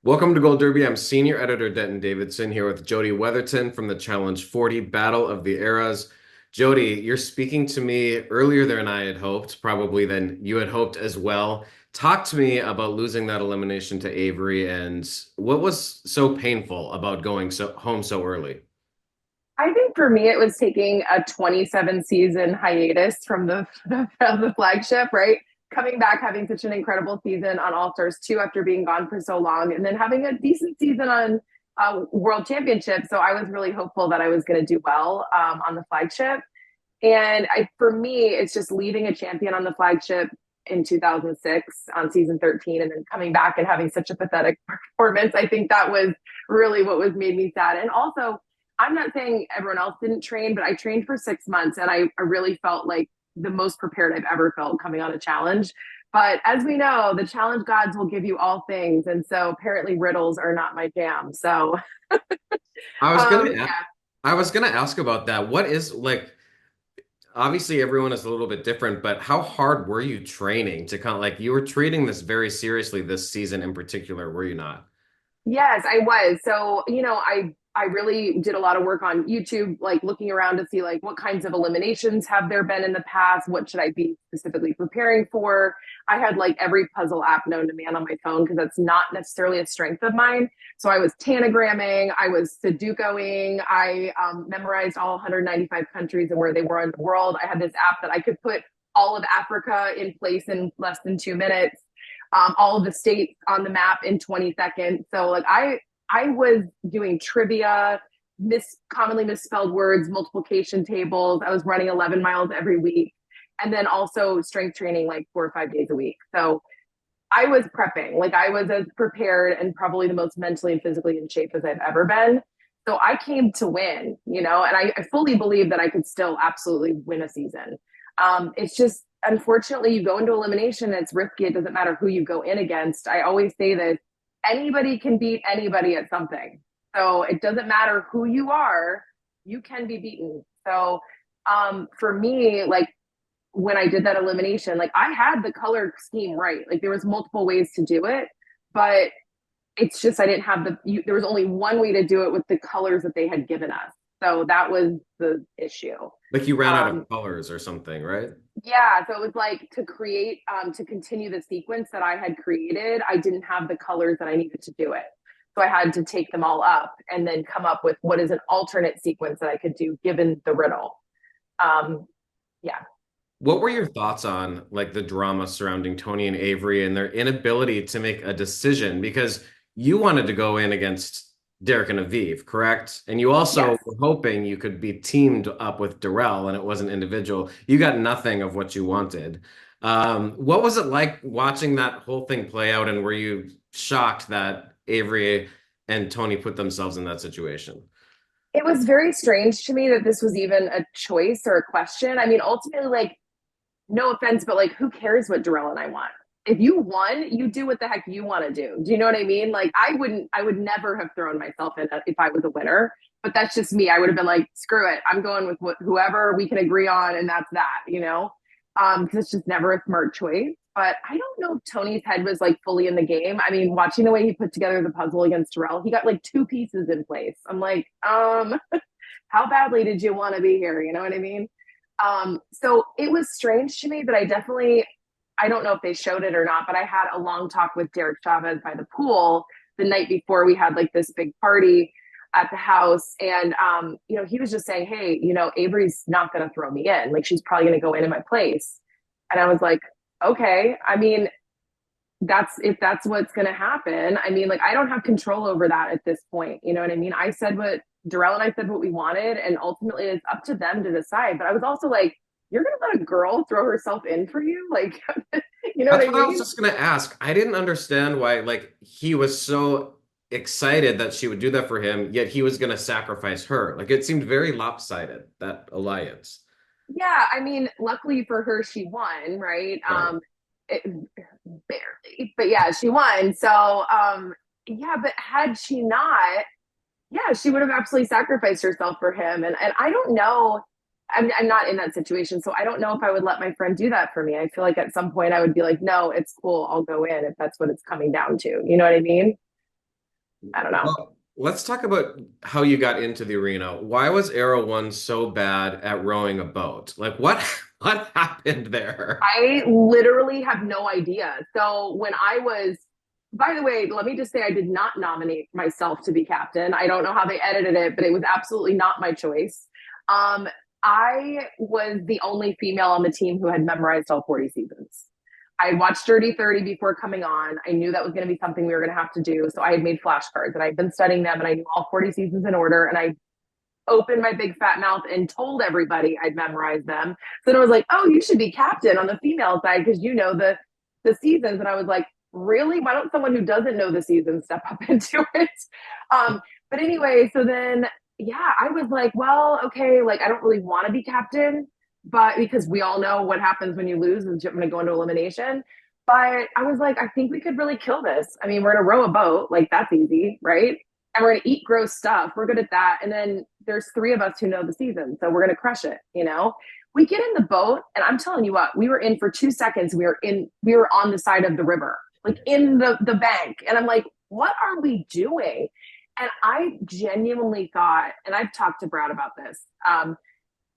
Welcome to Gold Derby. I'm Senior Editor Denton Davidson here with Jodi Weatherton from the Challenge 40 Battle of the Eras. Jodi, you're speaking to me earlier than I had hoped, probably than you had hoped as well. Talk to me about losing that elimination to Avery and what was so painful about going home so early. I think for me, it was taking a 27 season hiatus from the flagship, right? Coming back, having such an incredible season on All Stars 2 after being gone for so long, and then having a decent season on World Championship. So I was really hopeful that I was going to do well on the flagship. And for me, it's just leaving a champion on the flagship in 2006 on season 13 and then coming back and having such a pathetic performance. I think that was really what was made me sad. And also, I'm not saying everyone else didn't train, but I trained for 6 months and I really felt like the most prepared I've ever felt coming on a challenge. But as we know, the challenge gods will give you all things. And so apparently riddles are not my jam. So, I was gonna, yeah. I was gonna ask about that. What is like, obviously everyone is a little bit different, but how hard were you training to kind of like you were treating this very seriously this season in particular, were you not? Yes, I was. So, I really did a lot of work on YouTube, like looking around to see like what kinds of eliminations have there been in the past, what should I be specifically preparing for. I had like every puzzle app known to man on my phone because that's not necessarily a strength of mine. So I was tanagramming, I was Sudokuing, I memorized all 195 countries and where they were in the world. I had this app that I could put all of Africa in place in less than 2 minutes, all of the states on the map in 20 seconds. So like I was doing trivia, commonly misspelled words, multiplication tables. I was running 11 miles every week, and then also strength training like 4 or 5 days a week. So I was prepping, like I was as prepared and probably the most mentally and physically in shape as I've ever been. So I came to win, and I fully believe that I could still absolutely win a season. It's just unfortunately you go into elimination and it's risky. It doesn't matter who you go in against. I always say this: anybody can beat anybody at something. So it doesn't matter who you are, you can be beaten. So for me, like when I did that elimination, like I had the color scheme right. Like there was multiple ways to do it, but it's just I didn't have there was only one way to do it with the colors that they had given us. So that was the issue. Like you ran out of Um, colors or something, right? yeah, so it was like to create, to continue the sequence that I had created, I didn't have the colors that I needed to do it. So I had to take them all up and then come up with what is an alternate sequence that I could do given the riddle. Um, yeah. What were your thoughts on like the drama surrounding Tony and Avery and their inability to make a decision? Because you wanted to go in against Derek and Aviv, correct? And you also Yes. were hoping you could be teamed up with Darrell and it wasn't individual. You got nothing of what you wanted. What was it like watching that whole thing play out? And were you shocked that Avery and Tony put themselves in that situation? It was very strange to me that this was even a choice or a question. I mean, ultimately, like, no offense, but like, who cares what Darrell and I want? If you won, you do what the heck you want to do. Do you know what I mean? Like, I would never have thrown myself in if I was a winner. But that's just me. I would have been like, screw it. I'm going with whoever we can agree on, and that's that. Because it's just never a smart choice. But I don't know if Tony's head was like fully in the game. I mean, watching the way he put together the puzzle against Terrell, he got like two pieces in place. I'm like, how badly did you want to be here? You know what I mean? So it was strange to me, but I don't know if they showed it or not, but I had a long talk with Derek Chavez by the pool the night before we had like this big party at the house. And, he was just saying, hey, Avery's not going to throw me in. Like, she's probably going to go in my place. And I was like, okay. I mean, if that's what's going to happen. I mean, like, I don't have control over that at this point. You know what I mean? Darrell and I said what we wanted, and ultimately it's up to them to decide. But I was also like, you're going to let a girl throw herself in for you? Like, you know what That's I what I was mean? just gonna ask. I didn't understand why, like, he was so excited that she would do that for him, yet he was gonna sacrifice her. Like, it seemed very lopsided, that alliance. Yeah. I mean, luckily for her, she won, right? Right. It, barely, but yeah, she won. So, yeah, but had she not, yeah, she would have absolutely sacrificed herself for him. And I don't know. I'm not in that situation. So I don't know if I would let my friend do that for me. I feel like at some point I would be like, no, it's cool. I'll go in if that's what it's coming down to. You know what I mean? I don't know. Well, let's talk about how you got into the arena. Why was Arrow One so bad at rowing a boat? Like what what happened there? I literally have no idea. So when I was, by the way, let me just say I did not nominate myself to be captain. I don't know how they edited it, but it was absolutely not my choice. Um, I was the only female on the team who had memorized all 40 seasons. I watched Dirty 30 before coming on. I knew that was going to be something we were going to have to do. So I had made flashcards and I'd been studying them and I knew all 40 seasons in order. And I opened my big fat mouth and told everybody I'd memorized them. So then I was like, "Oh, you should be captain on the female side because you know the seasons." And I was like, "Really? Why don't someone who doesn't know the season step up into it?" Um, but anyway, so then yeah, I was like, "Well, okay, like I don't really want to be captain, but because we all know what happens when you lose is you're going to go into elimination." But I was like, I think we could really kill this. I mean, we're going to row a boat, like that's easy, right? And we're going to eat gross stuff. We're good at that. And then there's three of us who know the season. So we're going to crush it, you know? We get in the boat and I'm telling you what, we were in for 2 seconds. We were on the side of the river, like in the bank. And I'm like, what are we doing? And I genuinely thought, and I've talked to Brad about this, and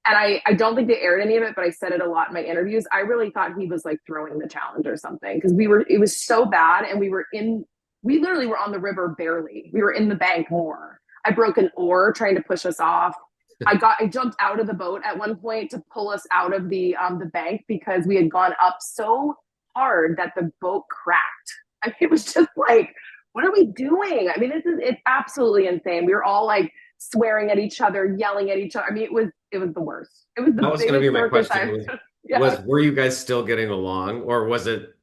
I don't think they aired any of it, but I said it a lot in my interviews. I really thought he was like throwing the challenge or something because it was so bad. And we literally were on the river barely. We were in the bank more. I broke an oar trying to push us off. I jumped out of the boat at one point to pull us out of the bank because we had gone up so hard that the boat cracked. I mean, it was just like, what are we doing? I mean, it's absolutely insane. We were all like swearing at each other, yelling at each other. I mean, it was the worst. It was the That was going to be biggest my circus question I've was yeah. were you guys still getting along or was it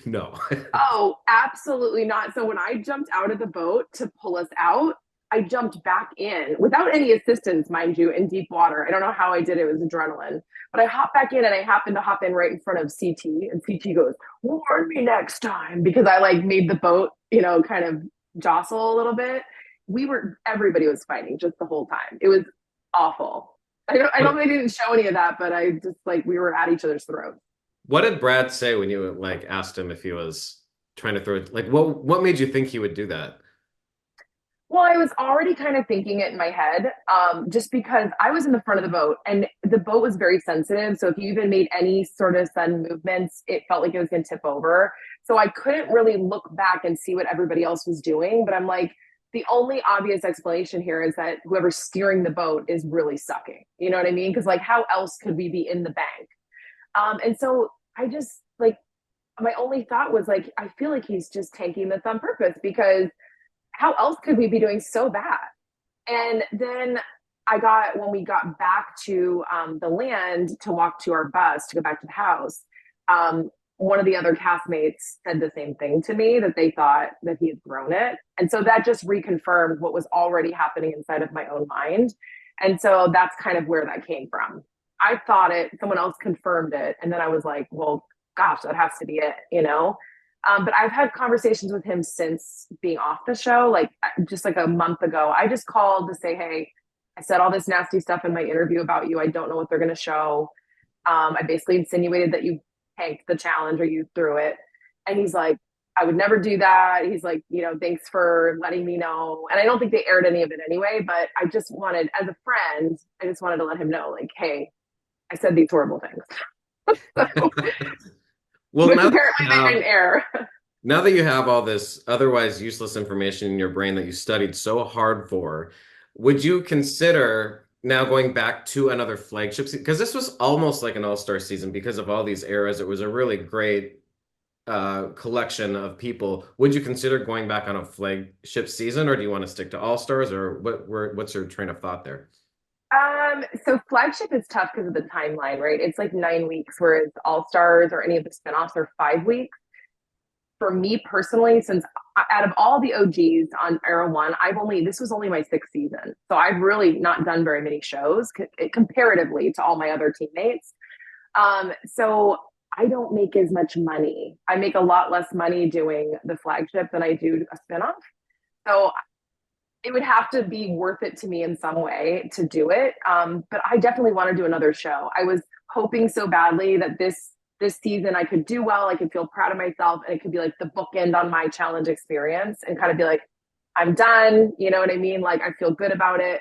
no? Oh, absolutely not. So when I jumped out of the boat to pull us out, I jumped back in without any assistance, mind you, in deep water. I don't know how I did it. It was adrenaline. But I hopped back in and I happened to hop in right in front of CT. And CT goes, warn me next time. Because I like made the boat, kind of jostle a little bit. Everybody was fighting just the whole time. It was awful. I don't they didn't show any of that, but I just like we were at each other's throats. What did Brad say when you like asked him if he was trying to throw it? Like what made you think he would do that? Well, I was already kind of thinking it in my head, just because I was in the front of the boat and the boat was very sensitive. So if you even made any sort of sudden movements, it felt like it was going to tip over. So I couldn't really look back and see what everybody else was doing. But I'm like, the only obvious explanation here is that whoever's steering the boat is really sucking. You know what I mean? Because like, how else could we be in the bank? And so I just like, my only thought was like, I feel like he's just tanking this on purpose because how else could we be doing so bad? And then when we got back to the land to walk to our bus to go back to the house, one of the other castmates said the same thing to me that they thought that he had thrown it. And so that just reconfirmed what was already happening inside of my own mind. And so that's kind of where that came from. I thought it, someone else confirmed it. And then I was like, well, gosh, that has to be it. But I've had conversations with him since being off the show, like just like a month ago. I just called to say, hey, I said all this nasty stuff in my interview about you. I don't know what they're going to show. I basically insinuated that you tanked the challenge or you threw it. And he's like, I would never do that. He's like, thanks for letting me know. And I don't think they aired any of it anyway, but I just wanted, as a friend, I just wanted to let him know, like, hey, I said these horrible things. So, Well, which apparently they didn't air. now that you have all this otherwise useless information in your brain that you studied so hard for, would you consider now going back to another flagship season? Because this was almost like an all-star season because of all these eras. It was a really great collection of people. Would you consider going back on a flagship season, or do you want to stick to all-stars, or what's your train of thought there? So flagship is tough because of the timeline, right? It's like 9 weeks, whereas All Stars or any of the spinoffs are 5 weeks. For me personally, since out of all the OGs on Arrow One, this was only my sixth season. So I've really not done very many shows comparatively to all my other teammates. So I don't make as much money. I make a lot less money doing the flagship than I do a spinoff. So it would have to be worth it to me in some way to do it. But I definitely want to do another show. I was hoping so badly that this season I could do well, I could feel proud of myself, and it could be like the bookend on my challenge experience and kind of be like, I'm done. You know what I mean? Like I feel good about it,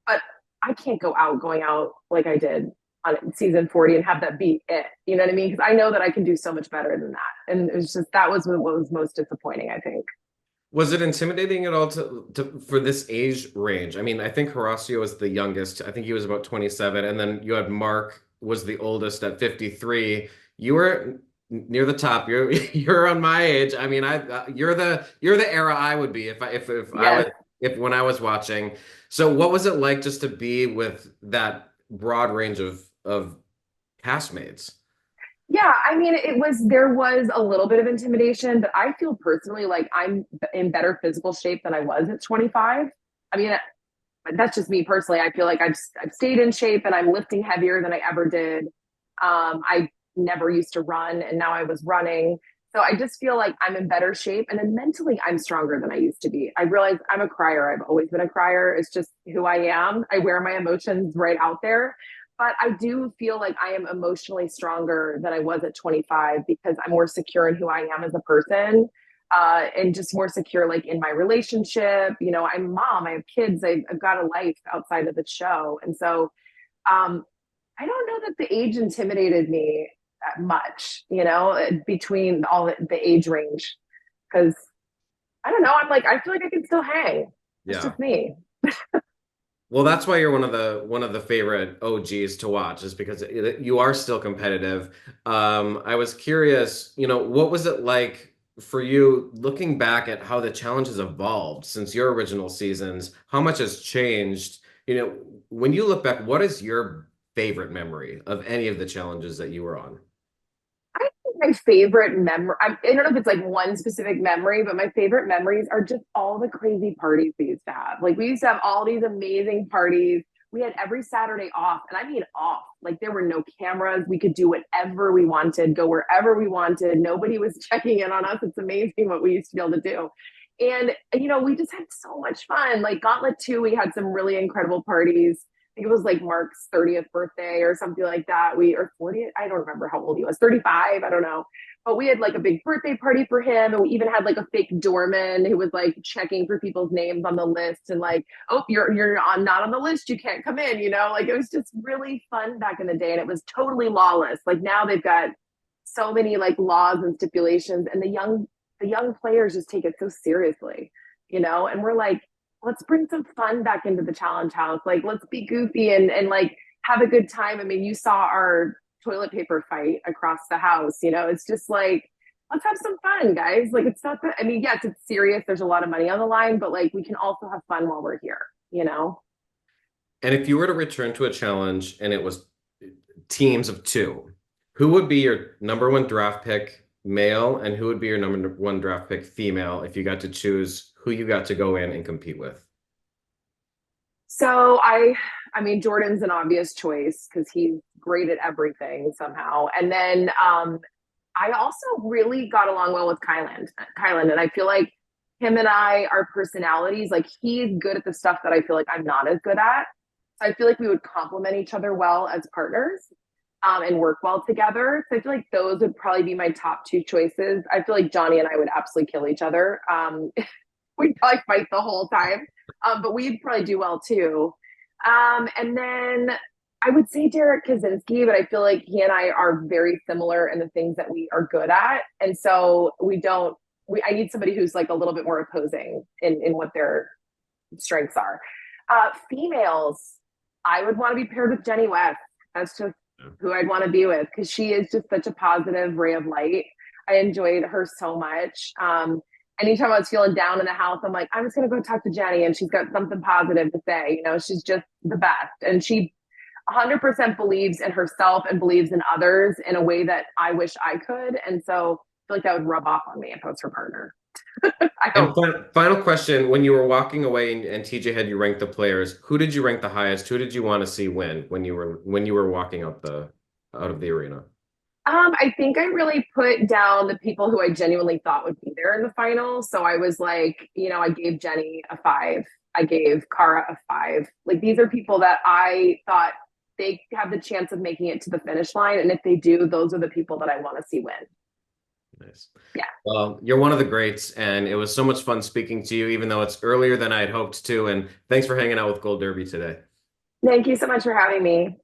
but I can't going out like I did on season 40 and have that be it. You know what I mean? Because I know that I can do so much better than that. And it was just, that was what was most disappointing, I think. Was it intimidating at all to for this age range? I mean, I think Horacio was the youngest. I think he was about 27, and then you had Mark was the oldest at 53. You were near the top. You're on my age. I mean, you're the era I would be if I was Yes. if when I was watching. So what was it like just to be with that broad range of castmates? Yeah, I mean, there was a little bit of intimidation, but I feel personally like I'm in better physical shape than I was at 25. I mean, that's just me personally. I feel like I've stayed in shape and I'm lifting heavier than I ever did. I never used to run and now I was running. So I just feel like I'm in better shape. And then mentally, I'm stronger than I used to be. I realize I'm a crier. I've always been a crier. It's just who I am. I wear my emotions right out there. But I do feel like I am emotionally stronger than I was at 25 because I'm more secure in who I am as a person, and just more secure like in my relationship. You know, I'm a mom, I have kids, I've got a life outside of the show. And so I don't know that the age intimidated me that much, you know, between all the age range. Because I don't know, I'm like, I feel like I can still hang. That's Yeah. just me. Well, that's why you're one of the favorite OGs to watch, is because you are still competitive. I was curious, what was it like for you looking back at how the challenge has evolved since your original seasons? How much has changed? When you look back, what is your favorite memory of any of the challenges that you were on? I think my favorite memory, I don't know if it's like one specific memory, but my favorite memories are just all the crazy parties we used to have. Like we used to have all these amazing parties. We had every Saturday off, and I mean off. Like there were no cameras. We could do whatever we wanted, go wherever we wanted. Nobody was checking in on us. It's amazing what we used to be able to do. And, we just had so much fun. Like Gauntlet 2, we had some really incredible parties. I think it was like Mark's 30th birthday or something like that. Or 40th, I don't remember how old he was, 35, I don't know. But we had like a big birthday party for him. And we even had like a fake doorman who was like checking for people's names on the list and like, oh, you're not on the list, you can't come in, Like it was just really fun back in the day. And it was totally lawless. Like now they've got so many like laws and stipulations, and the young players just take it so seriously, and we're like, let's bring some fun back into the challenge house. Like, let's be goofy and like have a good time. I mean, you saw our toilet paper fight across the house. It's just like, let's have some fun, guys. Like, it's not that, I mean, yes, it's serious. There's a lot of money on the line, but like, we can also have fun while we're here. And if you were to return to a challenge and it was teams of two, who would be your number one draft pick male and who would be your number one draft pick female if you got to choose who you got to go in and compete with? So I mean, Jordan's an obvious choice because he's great at everything somehow. And then I also really got along well with Kylan, and I feel like him and I, our personalities, like he's good at the stuff that I feel like I'm not as good at. So I feel like we would complement each other well as partners, and work well together. So I feel like those would probably be my top two choices. I feel like Johnny and I would absolutely kill each other. We'd probably fight the whole time, but we'd probably do well too. And then I would say Derek Kaczynski, but I feel like he and I are very similar in the things that we are good at. And so we don't, I need somebody who's like a little bit more opposing in what their strengths are. Females, I would want to be paired with Jenny West. That's just who I'd want to be with because she is just such a positive ray of light. I enjoyed her so much. Anytime I was feeling down in the house, I'm like, I'm just going to go talk to Jenny and she's got something positive to say. She's just the best. And she 100% believes in herself and believes in others in a way that I wish I could. And so I feel like that would rub off on me if I was her partner. I And hope. final question, when you were walking away and TJ had you rank the players, who did you rank the highest? Who did you want to see win when you were walking out of the arena? I think I really put down the people who I genuinely thought would be there in the final. So I was like, I gave Jenny a 5. I gave Cara a 5. Like these are people that I thought they have the chance of making it to the finish line. And if they do, those are the people that I want to see win. Nice. Yeah. Well, you're one of the greats, and it was so much fun speaking to you, even though it's earlier than I had hoped to. And thanks for hanging out with Gold Derby today. Thank you so much for having me.